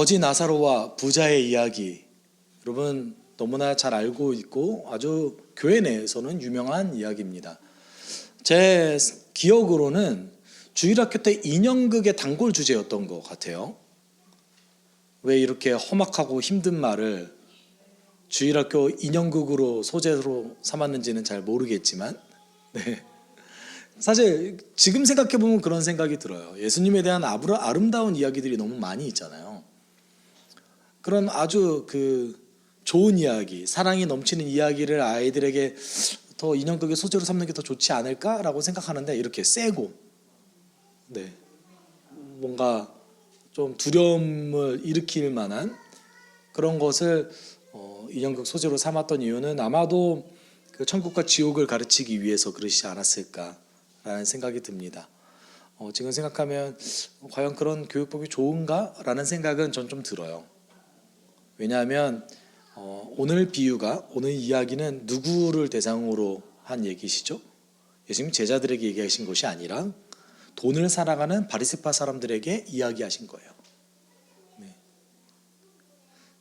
거지 나사로와 부자의 이야기, 여러분 너무나 잘 알고 있고 아주 교회 내에서는 유명한 이야기입니다. 제 기억으로는 주일학교 때 인형극의 단골 주제였던 것 같아요. 왜 이렇게 험악하고 힘든 말을 주일학교 인형극으로 소재로 삼았는지는 잘 모르겠지만, 네. 사실 지금 생각해 보면 그런 생각이 들어요. 예수님에 대한 아름다운 이야기들이 너무 많이 있잖아요. 그런 아주 좋은 이야기, 사랑이 넘치는 이야기를 아이들에게 더 인형극의 소재로 삼는 게 더 좋지 않을까라고 생각하는데, 이렇게 세고, 네, 뭔가 좀 두려움을 일으킬 만한 그런 것을 인형극 소재로 삼았던 이유는 아마도 그 천국과 지옥을 가르치기 위해서 그러시지 않았을까라는 생각이 듭니다. 지금 생각하면 과연 그런 교육법이 좋은가라는 생각은 전 좀 들어요. 왜냐하면 오늘 이야기는 누구를 대상으로 한 얘기시죠? 예수님 제자들에게 얘기하신 것이 아니라 돈을 사랑하는 바리새파 사람들에게 이야기하신 거예요. 네.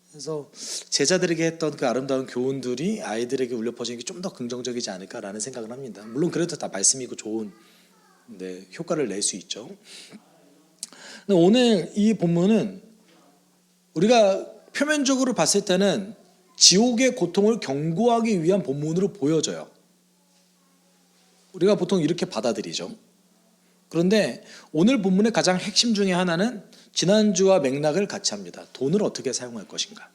그래서 제자들에게 했던 그 아름다운 교훈들이 아이들에게 울려 퍼지는 게 좀 더 긍정적이지 않을까라는 생각을 합니다. 물론 그래도 다 말씀이고 좋은 효과를 낼 수 있죠. 근데 오늘 이 본문은 우리가 표면적으로 봤을 때는 지옥의 고통을 경고하기 위한 본문으로 보여져요. 우리가 보통 이렇게 받아들이죠. 그런데 오늘 본문의 가장 핵심 중에 하나는 지난주와 맥락을 같이 합니다. 돈을 어떻게 사용할 것인가.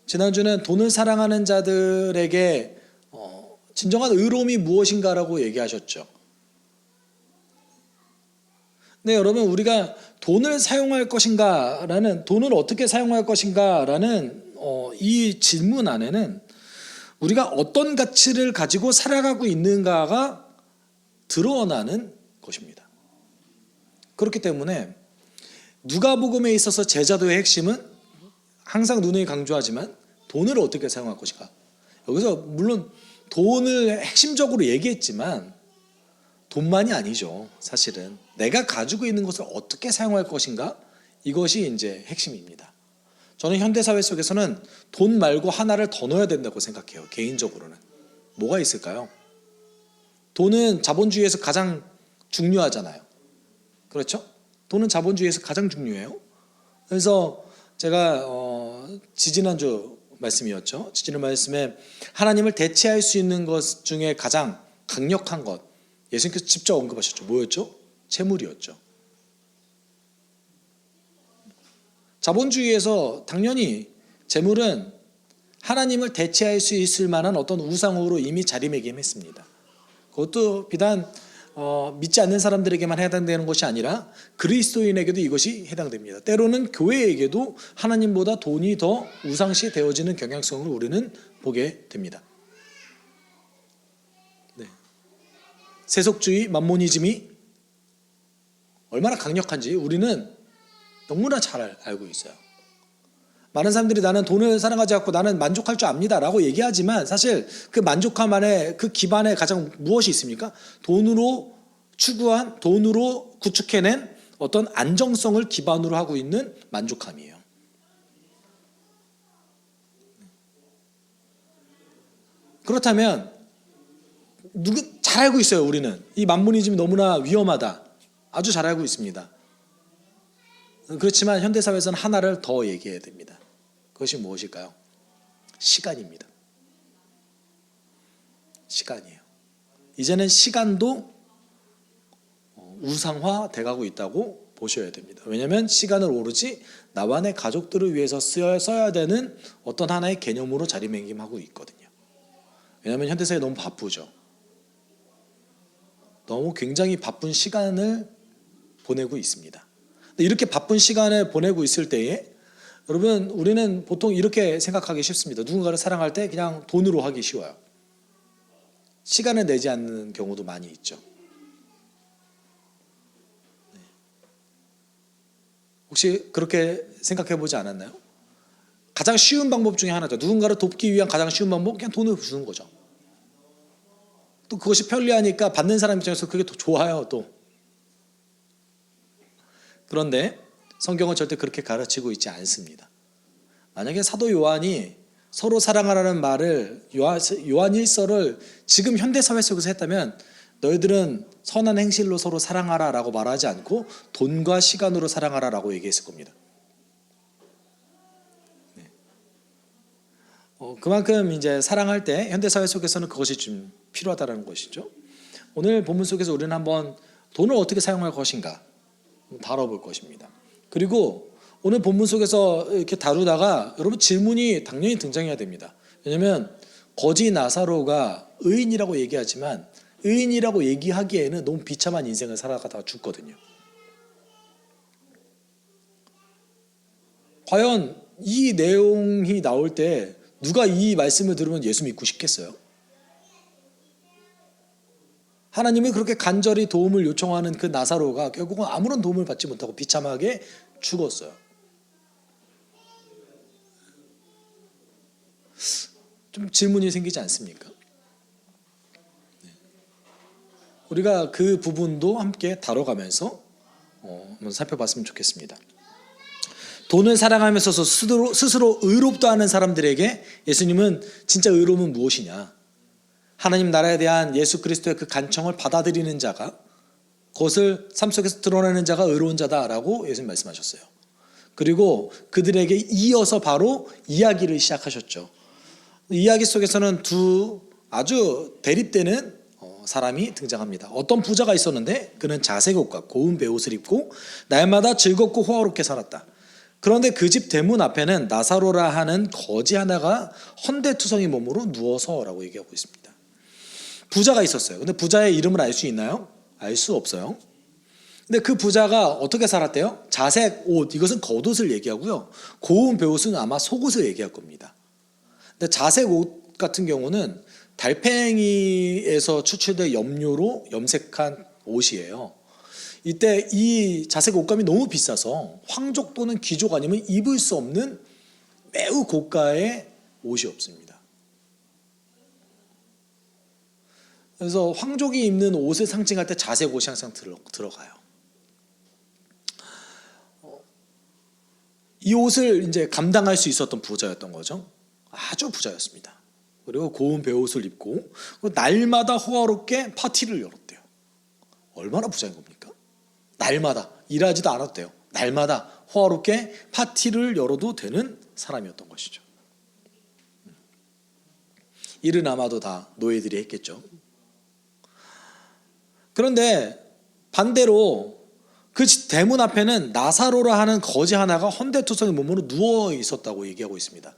지난주는 돈을 사랑하는 자들에게 진정한 의로움이 무엇인가라고 얘기하셨죠. 네, 여러분, 우리가 돈을 사용할 것인가라는, 돈을 어떻게 사용할 것인가라는 이 질문 안에는 우리가 어떤 가치를 가지고 살아가고 있는가가 드러나는 것입니다. 그렇기 때문에 누가복음에 있어서 제자도의 핵심은 항상 누누이 강조하지만 돈을 어떻게 사용할 것인가. 여기서 물론 돈을 핵심적으로 얘기했지만 돈만이 아니죠. 사실은 내가 가지고 있는 것을 어떻게 사용할 것인가, 이것이 이제 핵심입니다. 저는 현대사회 속에서는 돈 말고 하나를 더 넣어야 된다고 생각해요. 개인적으로는. 뭐가 있을까요? 돈은 자본주의에서 가장 중요하잖아요. 그렇죠? 돈은 자본주의에서 가장 중요해요. 그래서 제가 지지난주 말씀이었죠. 지지난 말씀에 하나님을 대체할 수 있는 것 중에 가장 강력한 것, 예수님께서 직접 언급하셨죠. 뭐였죠? 재물이었죠. 자본주의에서 당연히 재물은 하나님을 대체할 수 있을 만한 어떤 우상으로 이미 자리매김했습니다. 그것도 비단 믿지 않는 사람들에게만 해당되는 것이 아니라 그리스도인에게도 이것이 해당됩니다. 때로는 교회에게도 하나님보다 돈이 더 우상시 되어지는 경향성을 우리는 보게 됩니다. 네. 세속주의, 만모니즘이 얼마나 강력한지 우리는 너무나 잘 알고 있어요. 많은 사람들이 나는 돈을 사랑하지 않고 나는 만족할 줄 압니다 라고 얘기하지만, 사실 그 만족함 안에 그 기반에 가장 무엇이 있습니까? 돈으로 추구한, 돈으로 구축해낸 어떤 안정성을 기반으로 하고 있는 만족함이에요. 그렇다면 잘 알고 있어요. 우리는 이 만모니즘이 너무나 위험하다, 아주 잘 알고 있습니다. 그렇지만 현대사회에서는 하나를 더 얘기해야 됩니다. 그것이 무엇일까요? 시간입니다. 시간이에요. 이제는 시간도 우상화 돼가고 있다고 보셔야 됩니다. 왜냐하면 시간을 오로지 나와 내 가족들을 위해서 써야 되는 어떤 하나의 개념으로 자리매김하고 있거든요. 왜냐하면 현대사회 너무 바쁘죠. 너무 굉장히 바쁜 시간을 보내고 있습니다. 근데 이렇게 바쁜 시간을 보내고 있을 때에 여러분, 우리는 보통 이렇게 생각하기 쉽습니다. 누군가를 사랑할 때 그냥 돈으로 하기 쉬워요. 시간을 내지 않는 경우도 많이 있죠. 혹시 그렇게 생각해 보지 않았나요? 가장 쉬운 방법 중에 하나죠. 누군가를 돕기 위한 가장 쉬운 방법은 그냥 돈을 주는 거죠. 또 그것이 편리하니까 받는 사람 입장에서 그게 더 좋아요. 또 그런데 성경은 절대 그렇게 가르치고 있지 않습니다. 만약에 사도 요한이 서로 사랑하라는 말을 요한 1서를 지금 현대사회 속에서 했다면 너희들은 선한 행실로 서로 사랑하라 라고 말하지 않고 돈과 시간으로 사랑하라 라고 얘기했을 겁니다. 그만큼 이제 사랑할 때 현대사회 속에서는 그것이 좀 필요하다는 것이죠. 오늘 본문 속에서 우리는 한번 돈을 어떻게 사용할 것인가 다뤄볼 것입니다. 그리고 오늘 본문 속에서 이렇게 다루다가 여러분 질문이 당연히 등장해야 됩니다. 왜냐하면 거지 나사로가 의인이라고 얘기하지만 의인이라고 얘기하기에는 너무 비참한 인생을 살아가다가 죽거든요. 과연 이 내용이 나올 때 누가 이 말씀을 들으면 예수 믿고 싶겠어요? 하나님이 그렇게 간절히 도움을 요청하는 그 나사로가 결국은 아무런 도움을 받지 못하고 비참하게 죽었어요. 좀 질문이 생기지 않습니까? 우리가 그 부분도 함께 다뤄가면서 한번 살펴봤으면 좋겠습니다. 돈을 사랑하면서 스스로 의롭다 하는 사람들에게 예수님은 진짜 의로움은 무엇이냐? 하나님 나라에 대한 예수 그리스도의 그 간청을 받아들이는 자가 그것을 삶 속에서 드러내는 자가 의로운 자다라고 예수님 말씀하셨어요. 그리고 그들에게 이어서 바로 이야기를 시작하셨죠. 이야기 속에서는 두 아주 대립되는 사람이 등장합니다. 어떤 부자가 있었는데 그는 자색 옷과 고운 베옷을 입고 날마다 즐겁고 호화롭게 살았다. 그런데 그 집 대문 앞에는 나사로라 하는 거지 하나가 헌데투성이 몸으로 누워서라고 얘기하고 있습니다. 부자가 있었어요. 근데 부자의 이름을 알 수 있나요? 알 수 없어요. 근데 그 부자가 어떻게 살았대요? 자색 옷, 이것은 겉옷을 얘기하고요. 고운 베옷은 아마 속옷을 얘기할 겁니다. 근데 자색 옷 같은 경우는 달팽이에서 추출된 염료로 염색한 옷이에요. 이때 이 자색 옷감이 너무 비싸서 황족 또는 귀족 아니면 입을 수 없는 매우 고가의 옷이 없습니다. 그래서 황족이 입는 옷을 상징할 때 자색 옷이 항상 들어가요. 이 옷을 이제 감당할 수 있었던 부자였던 거죠. 아주 부자였습니다. 그리고 고운 베옷을 입고 날마다 호화롭게 파티를 열었대요. 얼마나 부자인 겁니까? 날마다 일하지도 않아도 돼요. 날마다 호화롭게 파티를 열어도 되는 사람이었던 것이죠. 일은 아마도 다 노예들이 했겠죠. 그런데 반대로 그 대문 앞에는 나사로라 하는 거지 하나가 헌데투성이 몸으로 누워 있었다고 얘기하고 있습니다.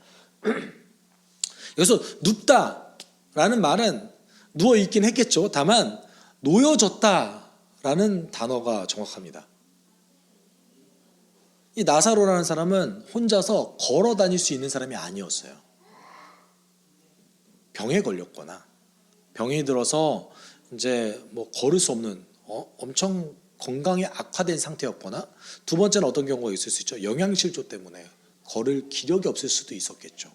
여기서 눕다라는 말은 누워 있긴 했겠죠. 다만 놓여졌다라는 단어가 정확합니다. 이 나사로라는 사람은 혼자서 걸어 다닐 수 있는 사람이 아니었어요. 병에 걸렸거나 병이 들어서 이제 뭐 걸을 수 없는 엄청 건강이 악화된 상태였거나, 두 번째는 어떤 경우가 있을 수 있죠. 영양실조 때문에 걸을 기력이 없을 수도 있었겠죠.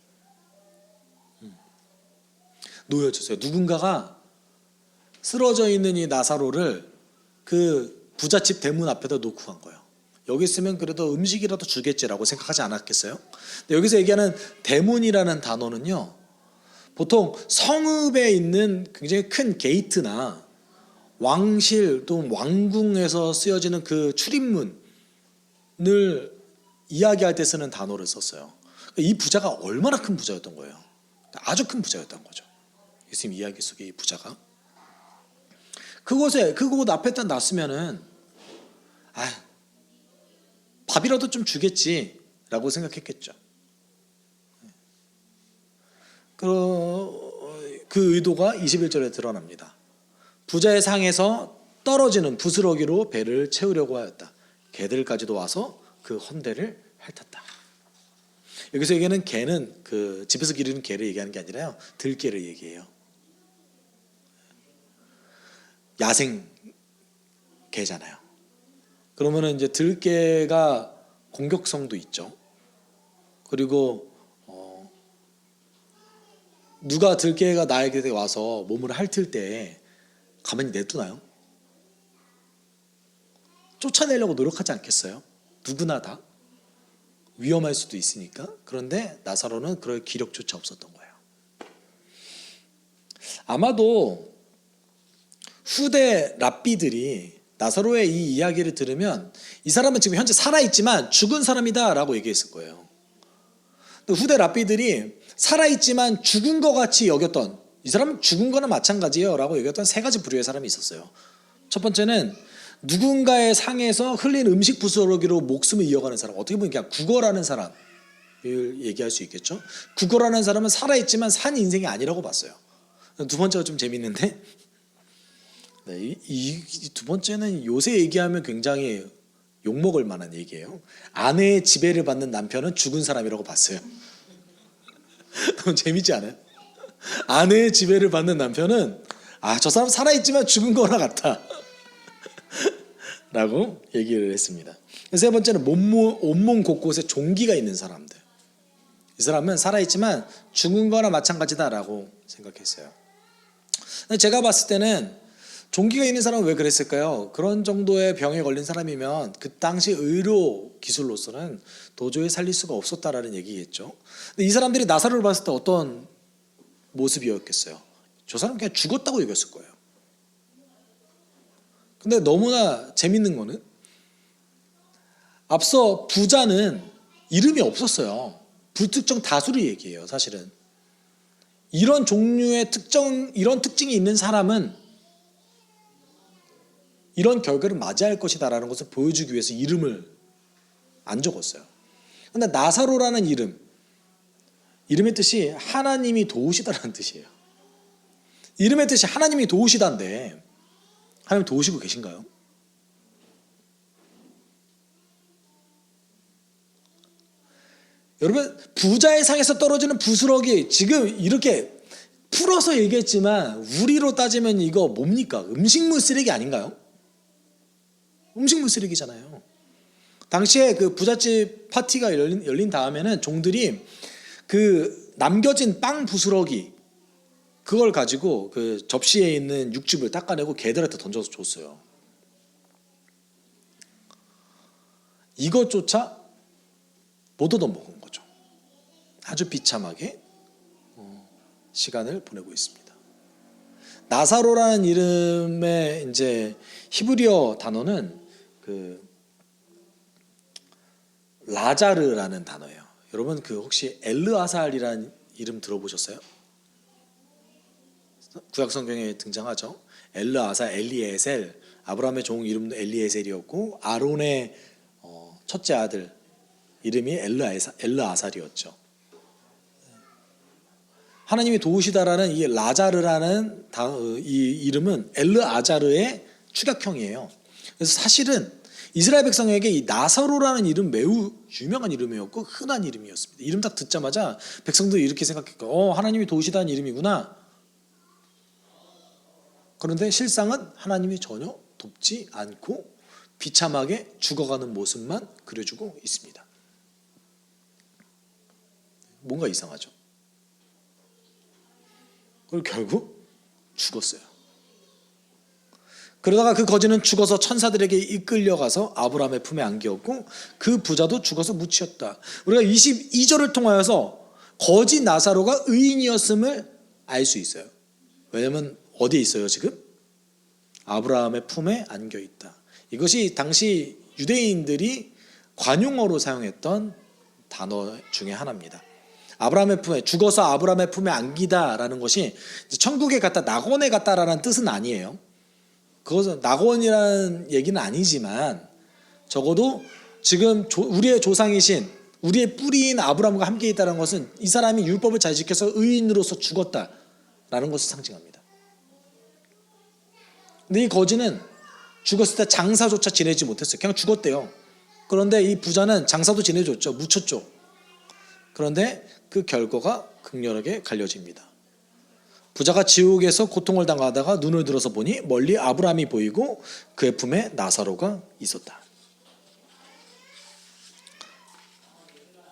놓여졌어요. 누군가가 쓰러져 있는 이 나사로를 그 부잣집 대문 앞에다 놓고 간 거예요. 여기 있으면 그래도 음식이라도 주겠지라고 생각하지 않았겠어요? 근데 여기서 얘기하는 대문이라는 단어는요, 보통 성읍에 있는 굉장히 큰 게이트나 왕실 또는 왕궁에서 쓰여지는 그 출입문을 이야기할 때 쓰는 단어를 썼어요. 이 부자가 얼마나 큰 부자였던 거예요. 아주 큰 부자였던 거죠. 예수님 이야기 속에 이 부자가 그곳 앞에 딱 놨으면은 밥이라도 좀 주겠지라고 생각했겠죠. 그 의도가 21절에 드러납니다. 부자의 상에서 떨어지는 부스러기로 배를 채우려고 하였다. 개들까지도 와서 그 헌대를 핥았다. 여기서 얘기하는 개는 그 집에서 기르는 개를 얘기하는 게 아니라요, 들개를 얘기해요. 야생 개잖아요. 그러면은 이제 들개가 공격성도 있죠. 그리고 누가 들개가 나에게 와서 몸을 핥을 때 가만히 내두나요? 쫓아내려고 노력하지 않겠어요? 누구나 다 위험할 수도 있으니까. 그런데 나사로는 그럴 기력조차 없었던 거예요. 아마도 후대 랍비들이 나사로의 이 이야기를 들으면 이 사람은 지금 현재 살아있지만 죽은 사람이다 라고 얘기했을 거예요. 후대 랍비들이 살아있지만 죽은 것 같이 여겼던, 이 사람은 죽은 거나 마찬가지예요 라고 여겼던 세 가지 부류의 사람이 있었어요. 첫 번째는 누군가의 상에서 흘린 음식 부스러기로 목숨을 이어가는 사람, 어떻게 보면 그냥 국어라는 사람을 얘기할 수 있겠죠. 국어라는 사람은 살아있지만 산 인생이 아니라고 봤어요. 두 번째가 좀 재밌는데, 네, 이 두 번째는 요새 얘기하면 굉장히 욕먹을 만한 얘기예요. 아내의 지배를 받는 남편은 죽은 사람이라고 봤어요. 너무 재밌지 않아요? 아내의 지배를 받는 남편은 저 사람 살아있지만 죽은 거나 같다 라고 얘기를 했습니다. 세 번째는 온몸 곳곳에 종기가 있는 사람들, 이 사람은 살아있지만 죽은 거나 마찬가지다 라고 생각했어요. 제가 봤을 때는 종기가 있는 사람은 왜 그랬을까요? 그런 정도의 병에 걸린 사람이면 그 당시 의료 기술로서는 도저히 살릴 수가 없었다라는 얘기겠죠. 근데 이 사람들이 나사로를 봤을 때 어떤 모습이었겠어요? 저 사람 그냥 죽었다고 여겼을 거예요. 근데 너무나 재밌는 거는 앞서 부자는 이름이 없었어요. 불특정 다수를 얘기해요. 사실은 이런 종류의 이런 특징이 있는 사람은 이런 결과를 맞이할 것이다라는 것을 보여주기 위해서 이름을 안 적었어요. 근데 나사로라는 이름의 뜻이 하나님이 도우시다라는 뜻이에요. 이름의 뜻이 하나님이 도우시다인데 하나님 도우시고 계신가요? 여러분, 부자의 상에서 떨어지는 부스러기, 지금 이렇게 풀어서 얘기했지만 우리로 따지면 이거 뭡니까? 음식물 쓰레기 아닌가요? 음식물 쓰레기잖아요. 당시에 그 부잣집 파티가 열린 다음에는 종들이 그 남겨진 빵 부스러기 그걸 가지고 그 접시에 있는 육즙을 닦아내고 개들한테 던져서 줬어요. 이것조차 못 얻어먹은 거죠. 아주 비참하게 시간을 보내고 있습니다. 나사로라는 이름의 이제 히브리어 단어는 그 라자르라는 단어예요. 여러분 그 혹시 엘르아살이라는 이름 들어보셨어요? 구약 성경에 등장하죠. 엘르아살, 엘리에셀, 아브라함의 종 이름도 엘리에셀이었고 아론의 첫째 아들 이름이 엘르아살이었죠. 하나님이 도우시다라는 이 라자르라는 이 이름은 엘르아자르의 축약형이에요. 그래서 사실은 이스라엘 백성에게 이 나사로라는 이름 매우 유명한 이름이었고 흔한 이름이었습니다. 이름 딱 듣자마자 백성들이 이렇게 생각했고 하나님이 도우시다는 이름이구나. 그런데 실상은 하나님이 전혀 돕지 않고 비참하게 죽어가는 모습만 그려주고 있습니다. 뭔가 이상하죠. 그리고 결국 죽었어요. 그러다가 그 거지는 죽어서 천사들에게 이끌려가서 아브라함의 품에 안기었고 그 부자도 죽어서 묻히었다. 우리가 22절을 통하여서 거지 나사로가 의인이었음을 알 수 있어요. 왜냐하면 어디에 있어요 지금? 아브라함의 품에 안겨있다. 이것이 당시 유대인들이 관용어로 사용했던 단어 중에 하나입니다. 아브라함의 품에, 죽어서 아브라함의 품에 안기다라는 것이 천국에 갔다 낙원에 갔다라는 뜻은 아니에요. 그것은 낙원이라는 얘기는 아니지만 적어도 지금 우리의 조상이신 우리의 뿌리인 아브라함과 함께 있다는 것은 이 사람이 율법을 잘 지켜서 의인으로서 죽었다라는 것을 상징합니다. 근데 이 거지는 죽었을 때 장사조차 지내지 못했어요. 그냥 죽었대요. 그런데 이 부자는 장사도 지내줬죠. 묻혔죠. 그런데 그 결과가 극렬하게 갈려집니다. 부자가 지옥에서 고통을 당하다가 눈을 들어서 보니 멀리 아브라함이 보이고 그의 품에 나사로가 있었다.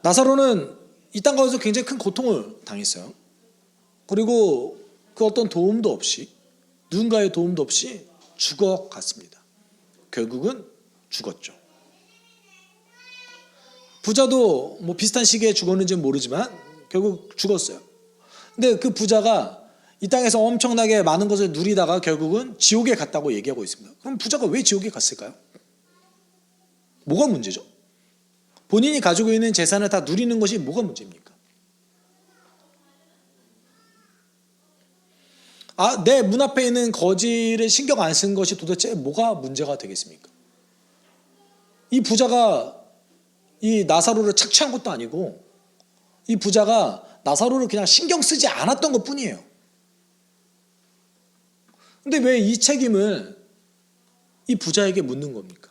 나사로는 이 땅 가운데서 굉장히 큰 고통을 당했어요. 그리고 그 어떤 도움도 없이 누군가의 도움도 없이 죽어갔습니다. 결국은 죽었죠. 부자도 뭐 비슷한 시기에 죽었는지는 모르지만 결국 죽었어요. 근데 그 부자가 이 땅에서 엄청나게 많은 것을 누리다가 결국은 지옥에 갔다고 얘기하고 있습니다. 그럼 부자가 왜 지옥에 갔을까요? 뭐가 문제죠? 본인이 가지고 있는 재산을 다 누리는 것이 뭐가 문제입니까? 내 문 앞에 있는 거지를 신경 안 쓴 것이 도대체 뭐가 문제가 되겠습니까? 이 부자가 이 나사로를 착취한 것도 아니고 이 부자가 나사로를 그냥 신경 쓰지 않았던 것 뿐이에요. 근데 왜 이 책임을 이 부자에게 묻는 겁니까?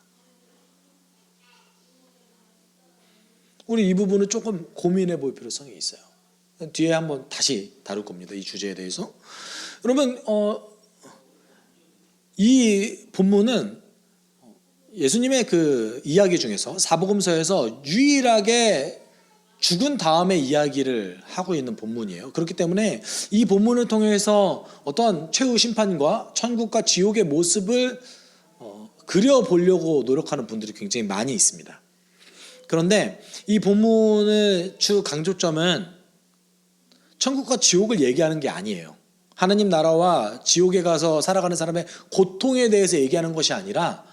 우리 이 부분을 조금 고민해 볼 필요성이 있어요. 뒤에 한번 다시 다룰 겁니다. 이 주제에 대해서. 여러분, 이 본문은 예수님의 그 이야기 중에서 사복음서에서 유일하게 죽은 다음에 이야기를 하고 있는 본문이에요. 그렇기 때문에 이 본문을 통해서 어떤 최후 심판과 천국과 지옥의 모습을 그려보려고 노력하는 분들이 굉장히 많이 있습니다. 그런데 이 본문의 주 강조점은 천국과 지옥을 얘기하는 게 아니에요. 하나님 나라와 지옥에 가서 살아가는 사람의 고통에 대해서 얘기하는 것이 아니라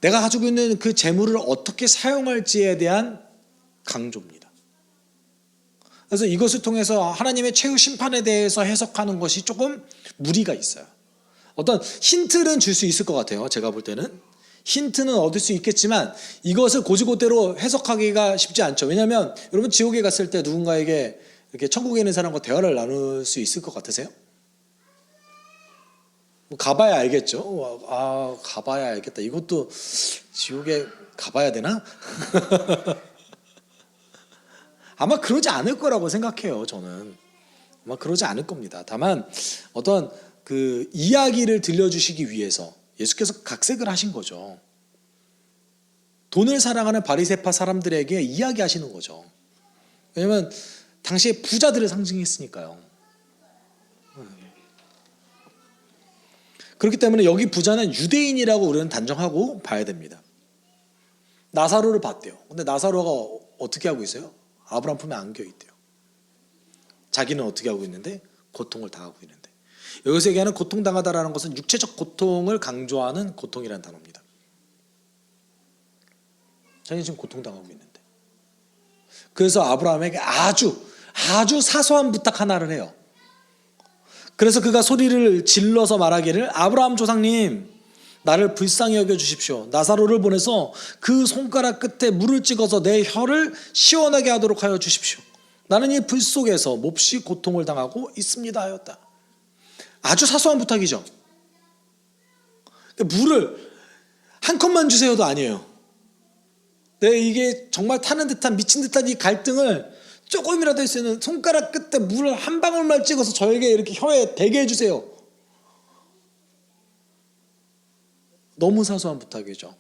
내가 가지고 있는 그 재물을 어떻게 사용할지에 대한 강조입니다. 그래서 이것을 통해서 하나님의 최후 심판에 대해서 해석하는 것이 조금 무리가 있어요. 어떤 힌트는 줄 수 있을 것 같아요. 제가 볼 때는 힌트는 얻을 수 있겠지만 이것을 고지고대로 해석하기가 쉽지 않죠. 왜냐하면 여러분 지옥에 갔을 때 누군가에게 이렇게 천국에 있는 사람과 대화를 나눌 수 있을 것 같으세요? 뭐 가봐야 알겠죠. 가봐야 알겠다. 이것도 지옥에 가봐야 되나? 아마 그러지 않을 거라고 생각해요. 저는 아마 그러지 않을 겁니다. 다만 어떤 그 이야기를 들려주시기 위해서 예수께서 각색을 하신 거죠. 돈을 사랑하는 바리새파 사람들에게 이야기하시는 거죠. 왜냐하면 당시에 부자들을 상징했으니까요. 그렇기 때문에 여기 부자는 유대인이라고 우리는 단정하고 봐야 됩니다. 나사로를 봤대요. 근데 나사로가 어떻게 하고 있어요? 아브라함 품에 안겨 있대요. 자기는 어떻게 하고 있는데? 고통을 당하고 있는데. 여기서 얘기하는 고통당하다라는 것은 육체적 고통을 강조하는 고통이라는 단어입니다. 자기는 지금 고통당하고 있는데. 그래서 아브라함에게 아주 사소한 부탁 하나를 해요. 그래서 그가 소리를 질러서 말하기를 아브라함 조상님 나를 불쌍히 여겨주십시오. 나사로를 보내서 그 손가락 끝에 물을 찍어서 내 혀를 시원하게 하도록 하여 주십시오. 나는 이 불 속에서 몹시 고통을 당하고 있습니다 하였다. 아주 사소한 부탁이죠. 물을 한 컵만 주세요도 아니에요. 이게 정말 타는 듯한 미친 듯한 이 갈등을 조금이라도 할 수 있는 손가락 끝에 물을 한 방울만 찍어서 저에게 이렇게 혀에 대게 해주세요. 너무 사소한 부탁이죠.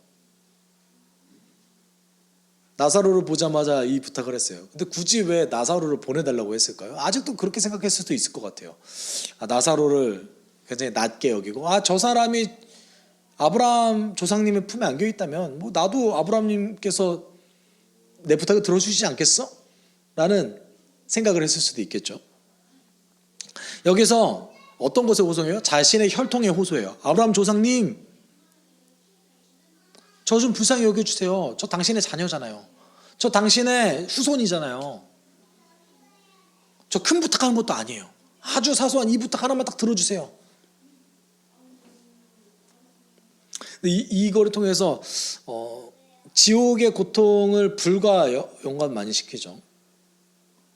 나사로를 보자마자 이 부탁을 했어요. 근데 굳이 왜 나사로를 보내달라고 했을까요? 아직도 그렇게 생각했을 수도 있을 것 같아요. 나사로를 굉장히 낮게 여기고 저 사람이 아브라함 조상님의 품에 안겨 있다면 뭐 나도 아브라함님께서 내 부탁을 들어주시지 않겠어? 라는 생각을 했을 수도 있겠죠. 여기서 어떤 것을 호소해요? 자신의 혈통에 호소해요. 아브라함 조상님 저 좀 불쌍히 여겨주세요. 저 당신의 자녀잖아요. 저 당신의 후손이잖아요. 저 큰 부탁하는 것도 아니에요. 아주 사소한 이 부탁 하나만 딱 들어주세요. 이거를 통해서 지옥의 고통을 불과 연관 많이 시키죠.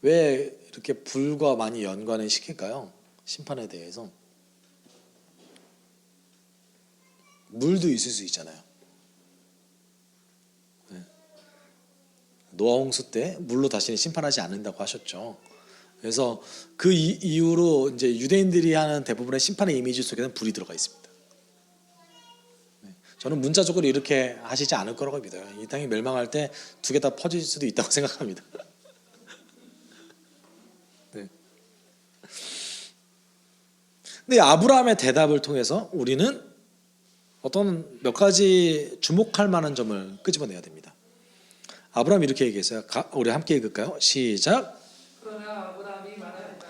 왜 이렇게 불과 많이 연관을 시킬까요? 심판에 대해서. 물도 있을 수 있잖아요. 노아 홍수 때 물로 다시는 심판하지 않는다고 하셨죠. 그래서 그 이후로 이제 유대인들이 하는 대부분의 심판의 이미지 속에는 불이 들어가 있습니다. 저는 문자적으로 이렇게 하시지 않을 거라고 믿어요. 이 땅이 멸망할 때 두 개 다 퍼질 수도 있다고 생각합니다. 네. 근데 아브라함의 대답을 통해서 우리는 어떤 몇 가지 주목할 만한 점을 끄집어내야 됩니다. 아브라함이 이렇게 얘기했어요. 우리 함께 읽을까요? 시작. 그러나 아브라함이 말하였다.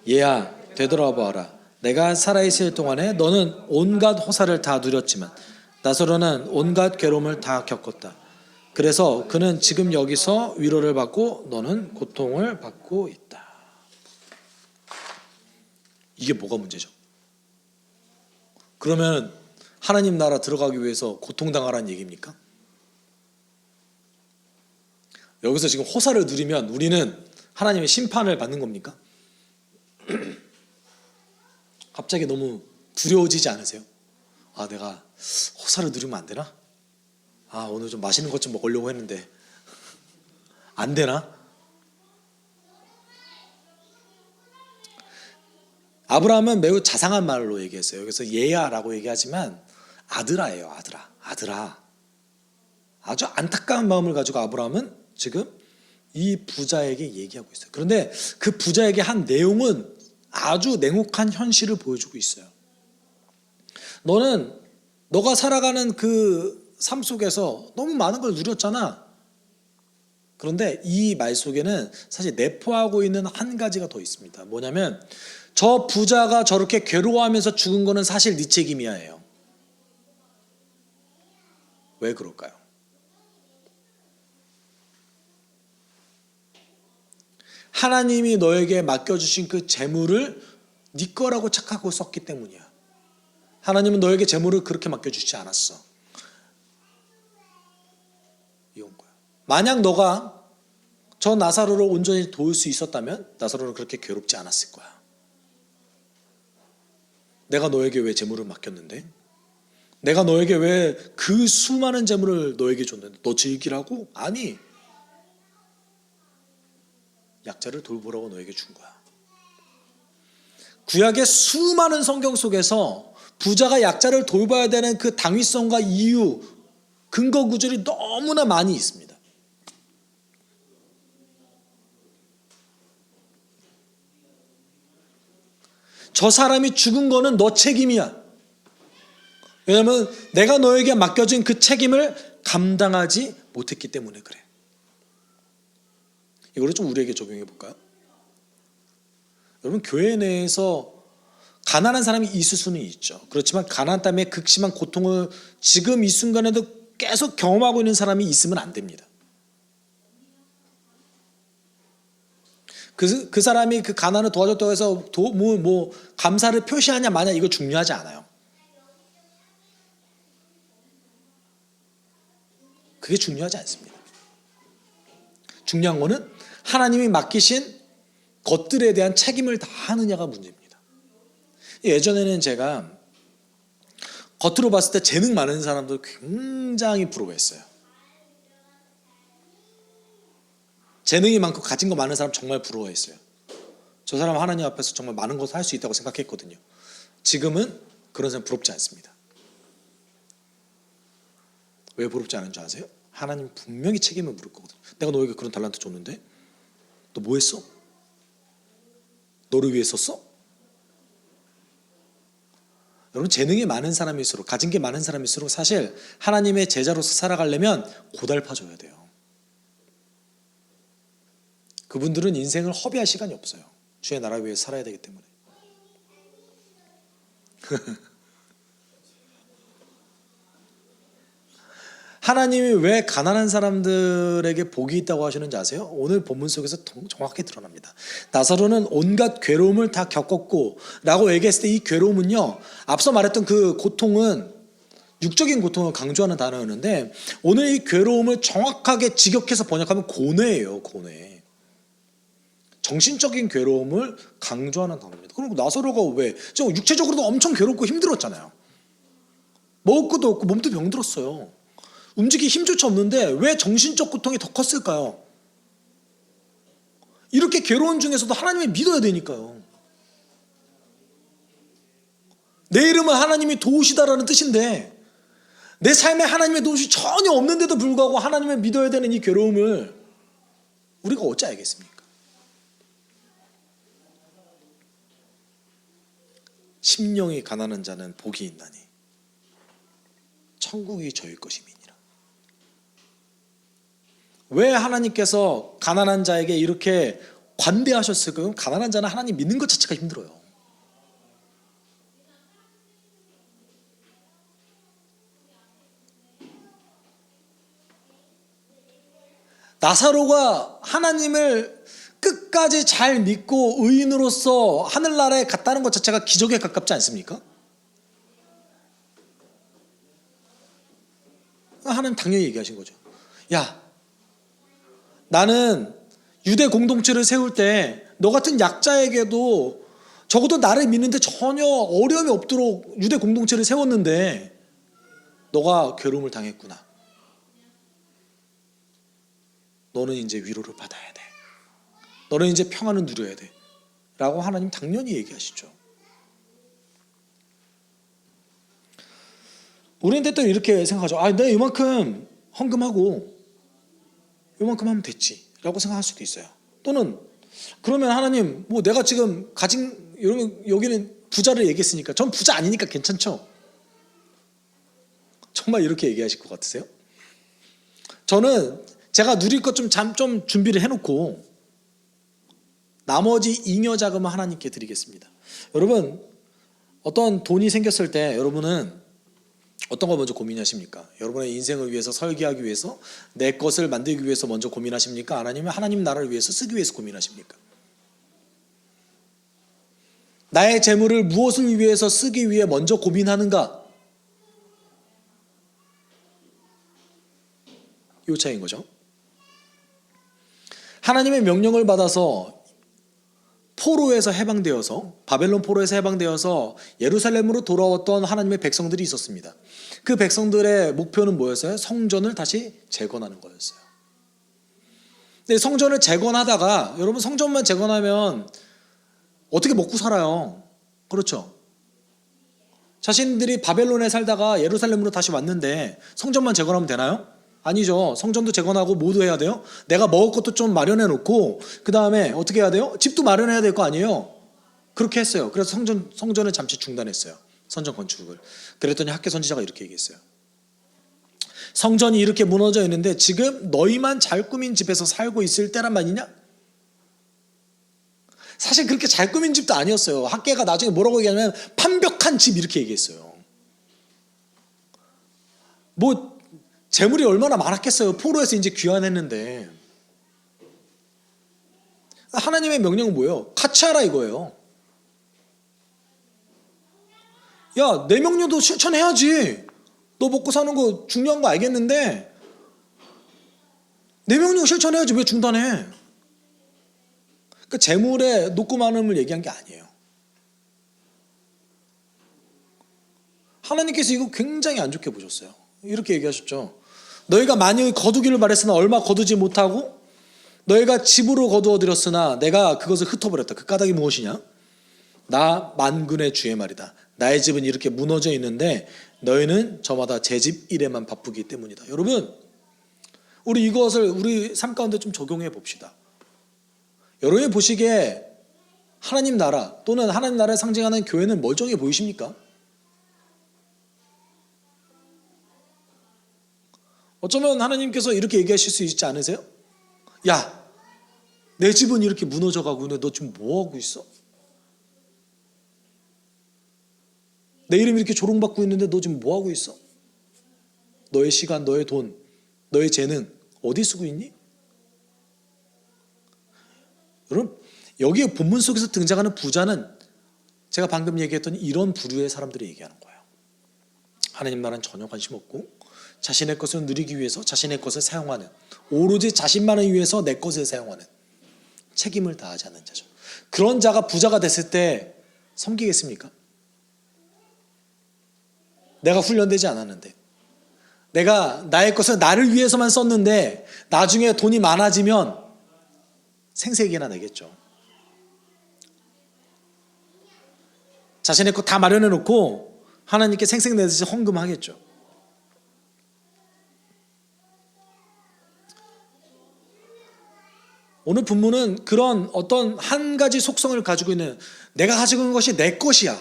얘야, 되돌아보아라. 내가 살아있을 동안에 너는 온갖 호사를 다 누렸지만 나사로는 온갖 괴로움을 다 겪었다. 그래서 그는 지금 여기서 위로를 받고 너는 고통을 받고 있다. 이게 뭐가 문제죠? 그러면 하나님 나라 들어가기 위해서 고통당하라는 얘기입니까? 여기서 지금 호사를 누리면 우리는 하나님의 심판을 받는 겁니까? 갑자기 너무 두려워지지 않으세요? 아, 내가 호사를 누리면 안 되나? 아, 오늘 좀 맛있는 것 좀 먹으려고 했는데 안 되나? 아브라함은 매우 자상한 말로 얘기했어요. 여기서 얘야라고 얘기하지만 아들아예요. 아들아. 아주 안타까운 마음을 가지고 아브라함은 지금 이 부자에게 얘기하고 있어요. 그런데 그 부자에게 한 내용은 아주 냉혹한 현실을 보여주고 있어요. 너가 살아가는 그 삶 속에서 너무 많은 걸 누렸잖아. 그런데 이 말 속에는 사실 내포하고 있는 한 가지가 더 있습니다. 뭐냐면 저 부자가 저렇게 괴로워하면서 죽은 거는 사실 네 책임이야예요. 왜 그럴까요? 하나님이 너에게 맡겨주신 그 재물을 네 거라고 착하고 썼기 때문이야. 하나님은 너에게 재물을 그렇게 맡겨주지 않았어. 이건 거야. 만약 너가 저 나사로를 온전히 도울 수 있었다면 나사로는 그렇게 괴롭지 않았을 거야. 내가 너에게 왜 재물을 맡겼는데? 내가 너에게 왜 그 수많은 재물을 너에게 줬는데? 너 즐기라고? 아니. 약자를 돌보라고 너에게 준 거야. 구약의 수많은 성경 속에서 부자가 약자를 돌봐야 되는 그 당위성과 이유, 근거 구절이 너무나 많이 있습니다. 저 사람이 죽은 거는 너 책임이야. 왜냐하면 내가 너에게 맡겨진 그 책임을 감당하지 못했기 때문에 그래. 이거를 좀 우리에게 적용해 볼까요? 여러분, 교회 내에서 가난한 사람이 있을 수는 있죠. 그렇지만 가난 때문에 극심한 고통을 지금 이 순간에도 계속 경험하고 있는 사람이 있으면 안 됩니다. 그 사람이 그 가난을 도와줬다고 해서 감사를 표시하냐 마냐 이거 중요하지 않아요. 그게 중요하지 않습니다. 중요한 거는 하나님이 맡기신 것들에 대한 책임을 다하느냐가 문제입니다. 예전에는 제가 겉으로 봤을 때 재능 많은 사람들 굉장히 부러워했어요. 재능이 많고 가진 거 많은 사람 정말 부러워했어요. 저 사람 하나님 앞에서 정말 많은 것을 할 수 있다고 생각했거든요. 지금은 그런 사람 부럽지 않습니다. 왜 부럽지 않은 줄 아세요? 하나님 분명히 책임을 물을 거거든요. 내가 너에게 그런 달란트 줬는데 너 뭐 했어? 너를 위해 썼어? 여러분, 재능이 많은 사람일수록, 가진 게 많은 사람일수록 사실 하나님의 제자로서 살아가려면 고달파줘야 돼요. 그분들은 인생을 허비할 시간이 없어요. 주의 나라 위해 살아야 되기 때문에. 하나님이 왜 가난한 사람들에게 복이 있다고 하시는지 아세요? 오늘 본문 속에서 정확히 드러납니다. 나사로는 온갖 괴로움을 다 겪었고 라고 얘기했을 때 이 괴로움은요, 앞서 말했던 그 고통은 육적인 고통을 강조하는 단어였는데 오늘 이 괴로움을 정확하게 직역해서 번역하면 고뇌예요. 고뇌. 정신적인 괴로움을 강조하는 단어입니다. 그리고 나사로가 왜? 육체적으로도 엄청 괴롭고 힘들었잖아요. 먹을 것도 없고 몸도 병들었어요. 움직이기 힘조차 없는데 왜 정신적 고통이 더 컸을까요? 이렇게 괴로운 중에서도 하나님을 믿어야 되니까요. 내 이름은 하나님이 도우시다라는 뜻인데 내 삶에 하나님의 도우심이 전혀 없는데도 불구하고 하나님을 믿어야 되는 이 괴로움을 우리가 어찌 알겠습니까? 심령이 가난한 자는 복이 있나니 천국이 저희 것임이니라. 왜 하나님께서 가난한 자에게 이렇게 관대하셨을까요? 가난한 자는 하나님 믿는 것 자체가 힘들어요. 나사로가 하나님을 끝까지 잘 믿고 의인으로서 하늘나라에 갔다는 것 자체가 기적에 가깝지 않습니까? 하나님 당연히 얘기하신 거죠. 야, 나는 유대 공동체를 세울 때 너 같은 약자에게도 적어도 나를 믿는데 전혀 어려움이 없도록 유대 공동체를 세웠는데 너가 괴로움을 당했구나. 너는 이제 위로를 받아야 돼. 너는 이제 평안을 누려야 돼. 라고 하나님 당연히 얘기하시죠. 우리한테 또 이렇게 생각하죠. 아, 내가 이만큼 헌금하고 이만큼 하면 됐지. 라고 생각할 수도 있어요. 또는 그러면 하나님, 뭐 내가 지금 가진, 여기는 부자를 얘기했으니까 전 부자 아니니까 괜찮죠? 정말 이렇게 얘기하실 것 같으세요? 저는 제가 누릴 것 좀 준비를 해놓고 나머지 잉여 자금을 하나님께 드리겠습니다. 여러분, 어떤 돈이 생겼을 때 여러분은 어떤 걸 먼저 고민하십니까? 여러분의 인생을 위해서 설계하기 위해서 내 것을 만들기 위해서 먼저 고민하십니까? 아니면 하나님 나라를 위해서 쓰기 위해서 고민하십니까? 나의 재물을 무엇을 위해서 쓰기 위해 먼저 고민하는가? 이 차이인 거죠. 하나님의 명령을 받아서 포로에서 해방되어서 바벨론 포로에서 해방되어서 예루살렘으로 돌아왔던 하나님의 백성들이 있었습니다. 그 백성들의 목표는 뭐였어요? 성전을 다시 재건하는 거였어요. 근데 성전을 재건하다가 여러분 성전만 재건하면 어떻게 먹고 살아요? 그렇죠? 자신들이 바벨론에 살다가 예루살렘으로 다시 왔는데 성전만 재건하면 되나요? 아니죠. 성전도 재건하고 모두 해야 돼요. 내가 먹을 것도 좀 마련해 놓고 그 다음에 어떻게 해야 돼요? 집도 마련해야 될 거 아니에요. 그렇게 했어요. 그래서 성전을 잠시 중단했어요. 성전 건축을. 그랬더니 학개 선지자가 이렇게 얘기했어요. 성전이 이렇게 무너져 있는데 지금 너희만 잘 꾸민 집에서 살고 있을 때란 말이냐? 사실 그렇게 잘 꾸민 집도 아니었어요. 학개가 나중에 뭐라고 얘기하냐면 판벽한 집 이렇게 얘기했어요. 뭐 재물이 얼마나 많았겠어요. 포로에서 이제 귀환했는데. 하나님의 명령은 뭐예요? 같이 하라 이거예요. 야, 내 명령도 실천해야지. 너 먹고 사는 거 중요한 거 알겠는데 내 명령 실천해야지. 왜 중단해? 그러니까 재물의 높고 많음을 얘기한 게 아니에요. 하나님께서 이거 굉장히 안 좋게 보셨어요. 이렇게 얘기하셨죠. 너희가 많이 거두기를 바랬으나 얼마 거두지 못하고 너희가 집으로 거두어들였으나 내가 그것을 흩어버렸다. 그 까닭이 무엇이냐? 나 만군의 주의 말이다. 나의 집은 이렇게 무너져 있는데 너희는 저마다 제 집 일에만 바쁘기 때문이다. 여러분, 우리 이것을 우리 삶 가운데 좀 적용해 봅시다. 여러분이 보시기에 하나님 나라 또는 하나님 나라를 상징하는 교회는 멀쩡해 보이십니까? 어쩌면 하나님께서 이렇게 얘기하실 수 있지 않으세요? 야, 내 집은 이렇게 무너져 가고 있는데 너 지금 뭐 하고 있어? 내 이름이 이렇게 조롱받고 있는데 너 지금 뭐 하고 있어? 너의 시간, 너의 돈, 너의 재능 어디 쓰고 있니? 여러분, 여기 본문 속에서 등장하는 부자는 제가 방금 얘기했던 이런 부류의 사람들이 얘기하는 거예요. 하나님 나라는 전혀 관심 없고 자신의 것을 누리기 위해서 자신의 것을 사용하는, 오로지 자신만을 위해서 내 것을 사용하는, 책임을 다하지 않는 자죠. 그런 자가 부자가 됐을 때 섬기겠습니까? 내가 훈련되지 않았는데, 내가 나의 것을 나를 위해서만 썼는데 나중에 돈이 많아지면 생색이나 내겠죠. 자신의 것 다 마련해 놓고 하나님께 생색 내듯이 헌금하겠죠. 오늘 본문은 그런 어떤 한 가지 속성을 가지고 있는, 내가 가지고 있는 것이 내 것이야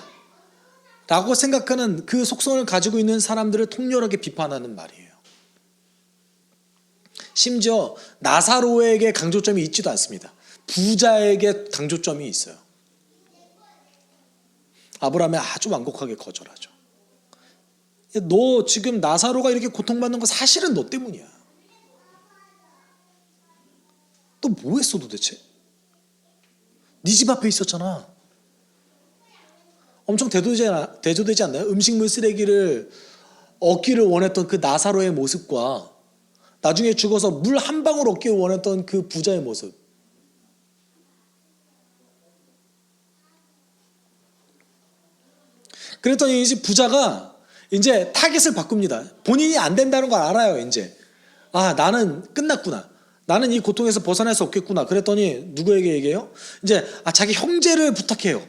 라고 생각하는 그 속성을 가지고 있는 사람들을 통렬하게 비판하는 말이에요. 심지어 나사로에게 강조점이 있지도 않습니다. 부자에게 강조점이 있어요. 아브라함이 아주 완곡하게 거절하죠. 너 지금 나사로가 이렇게 고통받는 거 사실은 너 때문이야. 너 뭐 했어 도대체? 네 집 앞에 있었잖아. 엄청 대조되지 않나요? 음식물 쓰레기를 얻기를 원했던 그 나사로의 모습과 나중에 죽어서 물 한 방울 얻기를 원했던 그 부자의 모습. 그랬더니 이제 부자가 이제 타겟을 바꿉니다. 본인이 안 된다는 걸 알아요, 이제. 아, 나는 끝났구나. 나는 이 고통에서 벗어날 수 없겠구나. 그랬더니 누구에게 얘기해요? 이제 자기 형제를 부탁해요.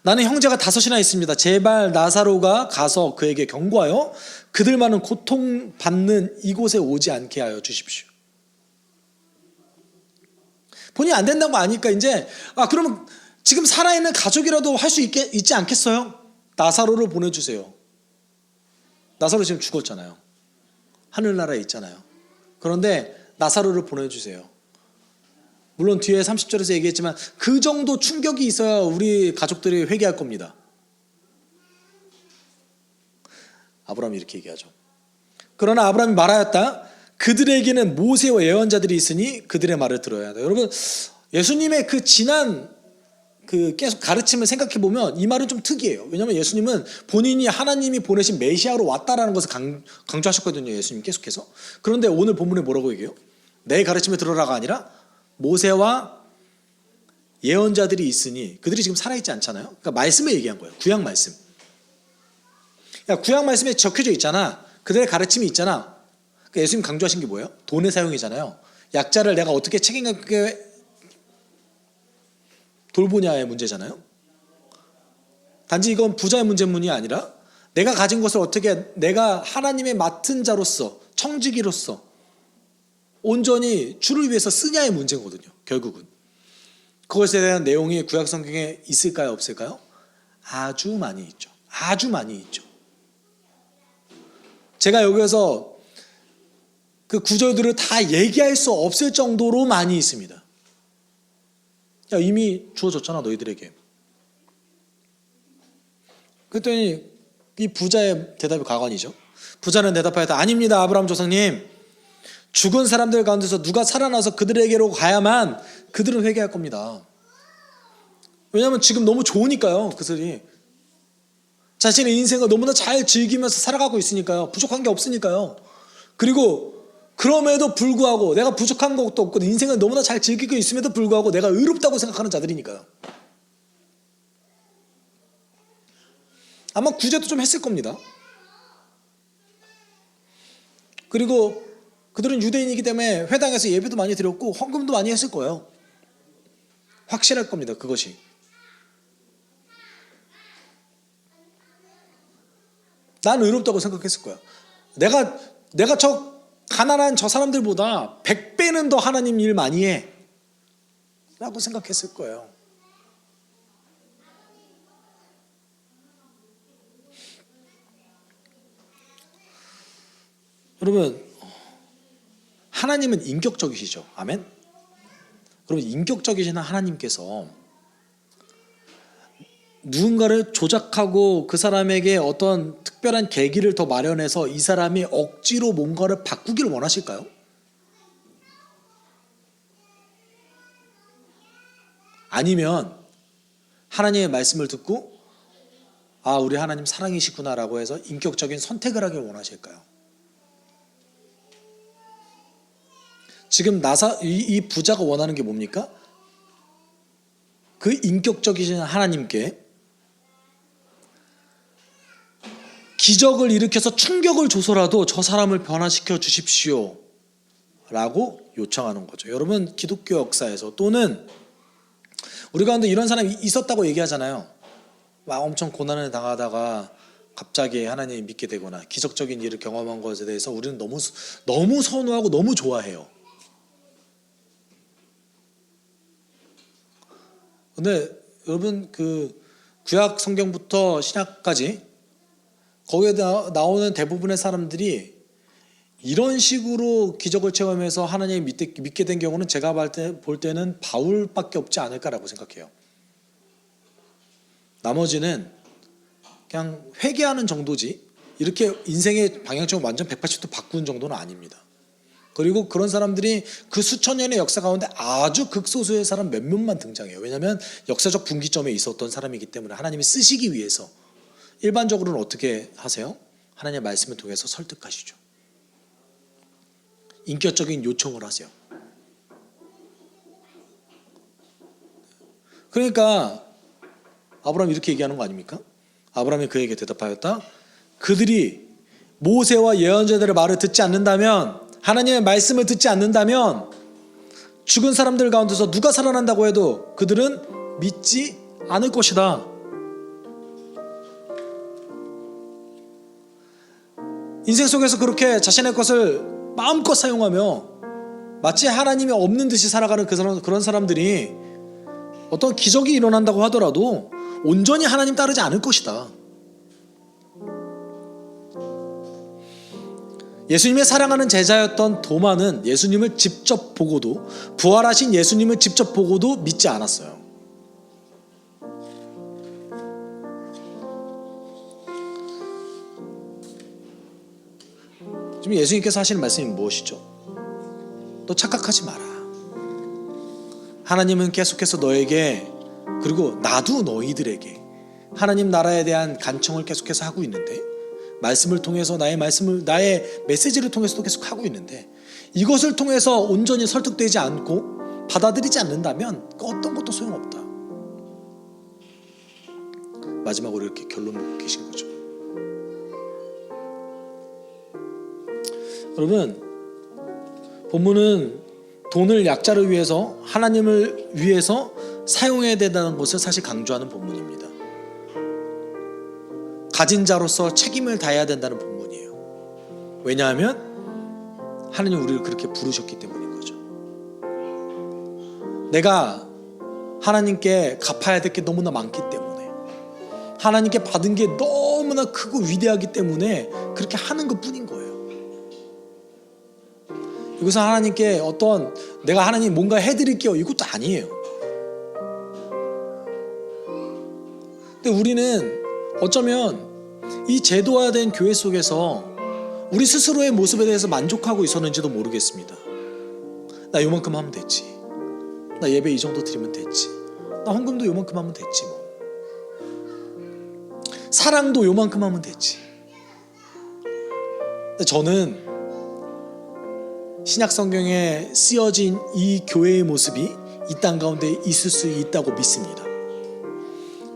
나는 형제가 5이나 있습니다. 제발 나사로가 가서 그에게 경고하여 그들만은 고통받는 이곳에 오지 않게 하여 주십시오. 본인이 안 된다고 아니까 이제 그러면 지금 살아있는 가족이라도 할 수 있지 않겠어요? 나사로를 보내주세요. 나사로 지금 죽었잖아요. 하늘나라에 있잖아요. 그런데 나사로를 보내주세요. 물론 뒤에 30절에서 얘기했지만 그 정도 충격이 있어야 우리 가족들이 회개할 겁니다. 아브라함이 이렇게 얘기하죠. 그러나 아브라함이 말하였다. 그들에게는 모세와 예언자들이 있으니 그들의 말을 들어야 한다. 여러분, 예수님의 그 지난 계속 가르침을 생각해 보면 이 말은 좀 특이해요. 왜냐하면 예수님은 본인이 하나님이 보내신 메시아로 왔다라는 것을 강조하셨거든요. 예수님 계속해서. 그런데 오늘 본문에 뭐라고 얘기해요? 내 가르침을 들어라가 아니라 모세와 예언자들이 있으니 그들이 지금 살아있지 않잖아요. 그러니까 말씀을 얘기한 거예요. 구약 말씀. 구약 말씀에 적혀져 있잖아. 그들의 가르침이 있잖아. 그러니까 예수님 강조하신 게 뭐예요? 돈의 사용이잖아요. 약자를 내가 어떻게 책임있게 돌보냐의 문제잖아요. 단지 이건 부자의 문제문이 아니라 내가 가진 것을 어떻게 내가 하나님의 맡은 자로서 청지기로서 온전히 주를 위해서 쓰냐의 문제거든요. 결국은. 그것에 대한 내용이 구약 성경에 있을까요? 없을까요? 아주 많이 있죠. 아주 많이 있죠. 제가 여기서 그 구절들을 다 얘기할 수 없을 정도로 많이 있습니다. 이미 주어졌잖아 너희들에게. 그랬더니 이 부자의 대답이 가관이죠. 부자는 대답하였다. 아닙니다 아브라함 조상님. 죽은 사람들 가운데서 누가 살아나서 그들에게로 가야만 그들은 회개할 겁니다. 왜냐하면 지금 너무 좋으니까요. 그들이 자신의 인생을 너무나 잘 즐기면서 살아가고 있으니까요. 부족한 게 없으니까요. 그리고 그럼에도 불구하고 내가 부족한 것도 없고 인생을 너무나 잘 즐기고 있음에도 불구하고 내가 의롭다고 생각하는 자들이니까요. 아마 구제도 좀 했을 겁니다. 그리고 그들은 유대인이기 때문에 회당에서 예배도 많이 드렸고 헌금도 많이 했을 거예요. 확실할 겁니다. 그것이. 난 의롭다고 생각했을 거야. 내가 저 가난한 저 사람들보다 100배는 더 하나님 일 많이 해 라고 생각했을 거예요. 여러분, 하나님은 인격적이시죠. 아멘. 그러면 인격적이신 하나님께서 누군가를 조작하고 그 사람에게 어떤 특별한 계기를 더 마련해서 이 사람이 억지로 뭔가를 바꾸기를 원하실까요? 아니면 하나님의 말씀을 듣고 우리 하나님 사랑이시구나라고 해서 인격적인 선택을 하길 원하실까요? 지금 이 부자가 원하는 게 뭡니까? 그 인격적이신 하나님께 기적을 일으켜서 충격을 줘서라도 저 사람을 변화시켜 주십시오 라고 요청하는 거죠. 여러분, 기독교 역사에서 또는 우리 가운데 이런 사람이 있었다고 얘기하잖아요. 막 엄청 고난을 당하다가 갑자기 하나님을 믿게 되거나 기적적인 일을 경험한 것에 대해서 우리는 너무 선호하고 너무 좋아해요. 근데 여러분, 그 구약 성경부터 신약까지 거기에 나오는 대부분의 사람들이 이런 식으로 기적을 체험해서 하나님을 믿게 된 경우는 제가 볼 때는 바울밖에 없지 않을까라고 생각해요. 나머지는 그냥 회개하는 정도지 이렇게 인생의 방향성을 완전 180도 바꾸는 정도는 아닙니다. 그리고 그런 사람들이 그 수천 년의 역사 가운데 아주 극소수의 사람 몇 명만 등장해요. 왜냐하면 역사적 분기점에 있었던 사람이기 때문에 하나님이 쓰시기 위해서. 일반적으로는 어떻게 하세요? 하나님의 말씀을 통해서 설득하시죠. 인격적인 요청을 하세요. 그러니까 아브라함이 이렇게 얘기하는 거 아닙니까? 아브라함이 그에게 대답하였다. 그들이 모세와 예언자들의 말을 듣지 않는다면, 하나님의 말씀을 듣지 않는다면 죽은 사람들 가운데서 누가 살아난다고 해도 그들은 믿지 않을 것이다. 인생 속에서 그렇게 자신의 것을 마음껏 사용하며 마치 하나님이 없는 듯이 살아가는 그런 사람들이 어떤 기적이 일어난다고 하더라도 온전히 하나님 따르지 않을 것이다. 예수님의 사랑하는 제자였던 도마는 예수님을 직접 보고도, 부활하신 예수님을 직접 보고도 믿지 않았어요. 지금 예수님께서 하시는 말씀이 무엇이죠? 너 착각하지 마라. 하나님은 계속해서 너에게, 그리고 나도 너희들에게 하나님 나라에 대한 간청을 계속해서 하고 있는데, 말씀을 통해서 나의 메시지를 통해서도 계속 하고 있는데, 이것을 통해서 온전히 설득되지 않고 받아들이지 않는다면 어떤 것도 소용없다. 마지막으로 이렇게 결론 놓고 계신 거죠. 여러분, 본문은 돈을 약자를 위해서, 하나님을 위해서 사용해야 된다는 것을 사실 강조하는 본문입니다. 가진 자로서 책임을 다해야 된다는 본문이에요. 왜냐하면 하나님 우리를 그렇게 부르셨기 때문인 거죠. 내가 하나님께 갚아야 될 게 너무나 많기 때문에, 하나님께 받은 게 너무나 크고 위대하기 때문에 그렇게 하는 것 뿐인 거예요. 이것은 하나님께 어떤 내가 하나님 뭔가 해드릴게요 이것도 아니에요. 근데 우리는 어쩌면 이 제도화된 교회 속에서 우리 스스로의 모습에 대해서 만족하고 있었는지도 모르겠습니다. 나 요만큼 하면 됐지, 나 예배 이 정도 드리면 됐지, 나 헌금도 요만큼 하면 됐지, 뭐 사랑도 요만큼 하면 됐지. 근데 저는 신약 성경에 쓰여진 이 교회의 모습이 이 땅 가운데 있을 수 있다고 믿습니다.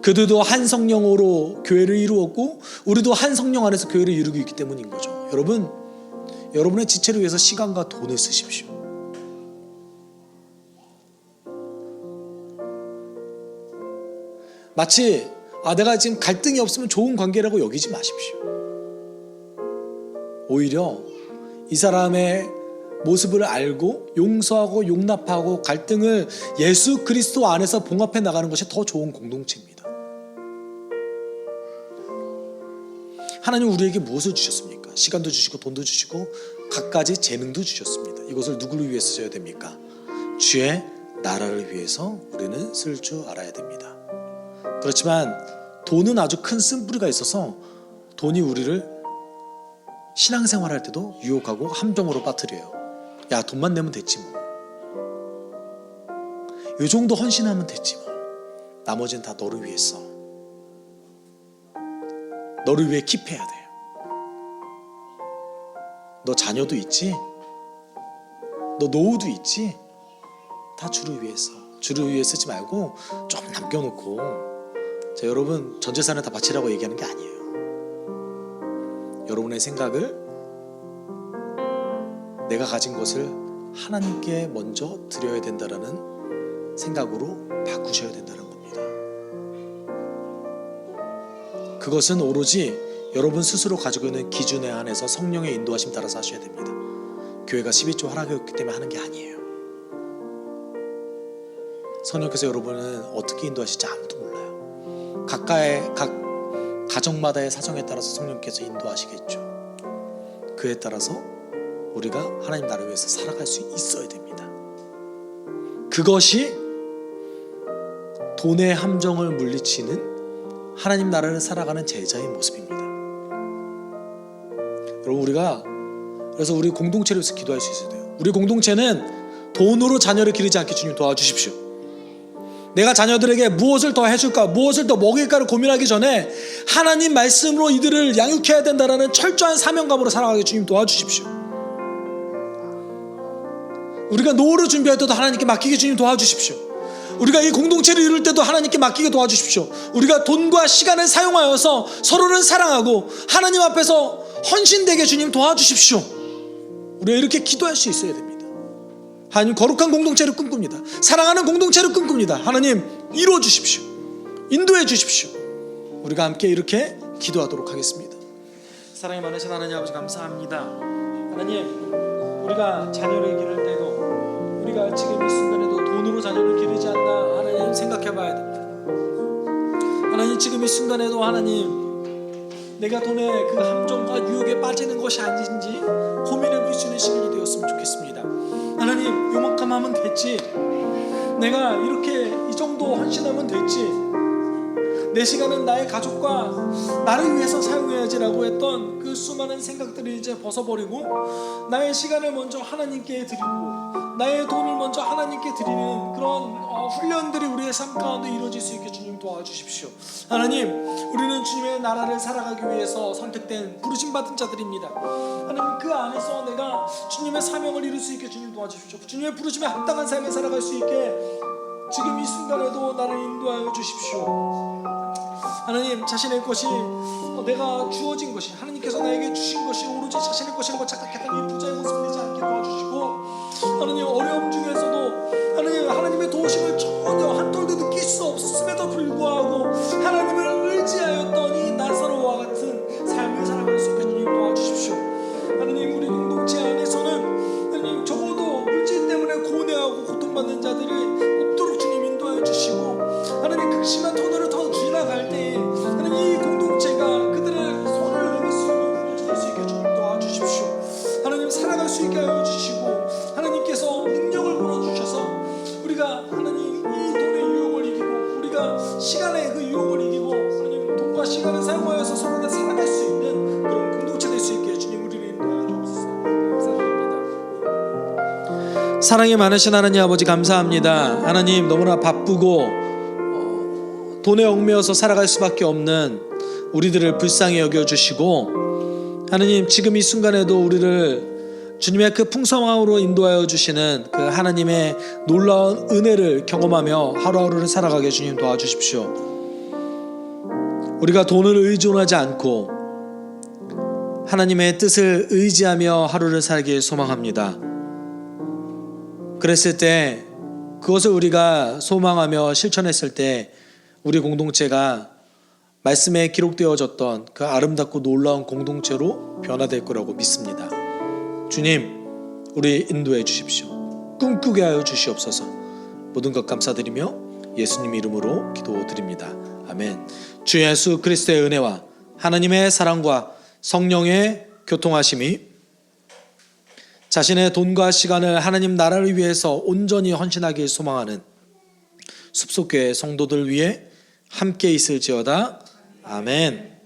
그들도 한 성령으로 교회를 이루었고 우리도 한 성령 안에서 교회를 이루고 있기 때문인 거죠. 여러분, 여러분의 지체를 위해서 시간과 돈을 쓰십시오. 마치 내가 지금 갈등이 없으면 좋은 관계라고 여기지 마십시오. 오히려 이 사람의 모습을 알고 용서하고 용납하고 갈등을 예수 그리스도 안에서 봉합해 나가는 것이 더 좋은 공동체입니다. 하나님 우리에게 무엇을 주셨습니까? 시간도 주시고 돈도 주시고 갖가지 재능도 주셨습니다. 이것을 누구를 위해 쓰셔야 됩니까? 주의 나라를 위해서 우리는 쓸 줄 알아야 됩니다. 그렇지만 돈은 아주 큰 쓴뿌리가 있어서 돈이 우리를 신앙생활할 때도 유혹하고 함정으로 빠뜨려요. 야, 돈만 내면 됐지 뭐, 이 정도 헌신하면 됐지 뭐, 나머지는 다 너를 위해 써, 너를 위해 킵해야 돼, 너 자녀도 있지, 너 노후도 있지, 다 주를 위해 써. 주를 위해 쓰지 말고 좀 남겨놓고. 자, 여러분, 전 재산을 다 바치라고 얘기하는 게 아니에요. 여러분의 생각을, 내가 가진 것을 하나님께 먼저 드려야 된다라는 생각으로 바꾸셔야 된다는 겁니다. 그것은 오로지 여러분 스스로 가지고 있는 기준에 한해서 성령의 인도하심 따라서 하셔야 됩니다. 교회가 12조 하락했기 때문에 하는 게 아니에요. 성령께서 여러분은 어떻게 인도하실지 아무도 몰라요. 각 가정마다의 사정에 따라서 성령께서 인도하시겠죠. 그에 따라서 우리가 하나님 나라를 위해서 살아갈 수 있어야 됩니다. 그것이 돈의 함정을 물리치는 하나님 나라를 살아가는 제자의 모습입니다. 여러분, 그래서 우리 공동체를 위해서 기도할 수 있어야 돼요. 우리 공동체는 돈으로 자녀를 기르지 않게 주님 도와주십시오. 내가 자녀들에게 무엇을 더 해줄까, 무엇을 더 먹일까를 고민하기 전에 하나님 말씀으로 이들을 양육해야 된다는 철저한 사명감으로 살아가게 주님 도와주십시오. 우리가 노후를 준비할 때도 하나님께 맡기게 주님 도와주십시오. 우리가 이 공동체를 이룰 때도 하나님께 맡기게 도와주십시오. 우리가 돈과 시간을 사용하여서 서로를 사랑하고 하나님 앞에서 헌신되게 주님 도와주십시오. 우리가 이렇게 기도할 수 있어야 됩니다. 하나님, 거룩한 공동체를 꿈꿉니다. 사랑하는 공동체를 꿈꿉니다. 하나님, 이루어 주십시오. 인도해 주십시오. 우리가 함께 이렇게 기도하도록 하겠습니다. 사랑이 많으신 하나님 아버지, 감사합니다. 하나님, 우리가 자녀를 기를 때도 우리가 지금 이 순간에도 돈으로 자녀를 기르지 않나 하나님 생각해 봐야 됩니다. 하나님, 지금 이 순간에도 하나님, 내가 돈의 그 함정과 유혹에 빠지는 것이 아닌지 고민해 볼 수 있는 시간이 되었으면 좋겠습니다. 하나님, 요만큼 하면 됐지, 내가 이렇게 이 정도 헌신하면 됐지, 내 시간은 나의 가족과 나를 위해서 사용해야지라고 했던 그 수많은 생각들을 이제 벗어버리고 나의 시간을 먼저 하나님께 드리고 나의 돈을 먼저 하나님께 드리는 그런 훈련들이 우리의 삶 가운데 이루어질 수 있게 주님 도와주십시오. 하나님, 우리는 주님의 나라를 살아가기 위해서 선택된 부르심받은 자들입니다. 하나님, 그 안에서 내가 주님의 사명을 이룰 수 있게 주님 도와주십시오. 주님의 부르심에 합당한 삶을 살아갈 수 있게 지금 이 순간에도 나를 인도하여 주십시오. 하나님, 자신의 것이 내가 주어진 것이 하나님께서 나에게 주신 것이 오로지 자신의 것이라고 착각했던 이 부자의 모습이 되지 않게 도와주시고, 하나님, 어려움 중에서도 하나님의 도우심을 전혀 한 톨도 느낄 수 없었음에도 불구하고 하나님을 의지하였던 이 나사로와 같은 삶을 살아갈 수 있게 주님 도와주십시오. 하나님, 우리 공동체 안에서는 하나님, 적어도 물질 때문에 고뇌하고 고통받는 자들이 없도록 주님 인도하여 주시고, 하나님, 극심한 터널을 더 지나갈 때 하나님, 이 공동체가 그들의 손을 내밀 수 있는 공동체가 될 수 있게 주님 도와주십시오. 하나님, 살아갈 수 있게 하여 주시고, 하나님께서 능력을 불어주셔서 우리가 하나님 이 돈의 유혹을 이기고 우리가 시간의 그 유혹을 이기고 하나님 돈과 시간을 사용하여서 서로를 살아갈 수 있는 그런 공동체 될 수 있게 주님 우리를 인도하여 주옵소서. 감사드립니다. 사랑이 많으신 하나님 아버지, 감사합니다. 하나님, 너무나 바쁘고 돈에 얽매여서 살아갈 수밖에 없는 우리들을 불쌍히 여겨주시고, 하나님, 지금 이 순간에도 우리를 주님의 그 풍성함으로 인도하여 주시는 그 하나님의 놀라운 은혜를 경험하며 하루하루를 살아가게 주님 도와주십시오. 우리가 돈을 의존하지 않고 하나님의 뜻을 의지하며 하루를 살길 소망합니다. 그랬을 때, 그것을 우리가 소망하며 실천했을 때 우리 공동체가 말씀에 기록되어졌던 그 아름답고 놀라운 공동체로 변화될 거라고 믿습니다. 주님, 우리 인도해 주십시오. 꿈꾸게 하여 주시옵소서. 모든 것 감사드리며 예수님 이름으로 기도드립니다. 아멘. 주 예수 그리스도의 은혜와 하나님의 사랑과 성령의 교통하심이 자신의 돈과 시간을 하나님 나라를 위해서 온전히 헌신하길 소망하는 숲속교회 성도들 위해 함께 있을지어다. 아멘.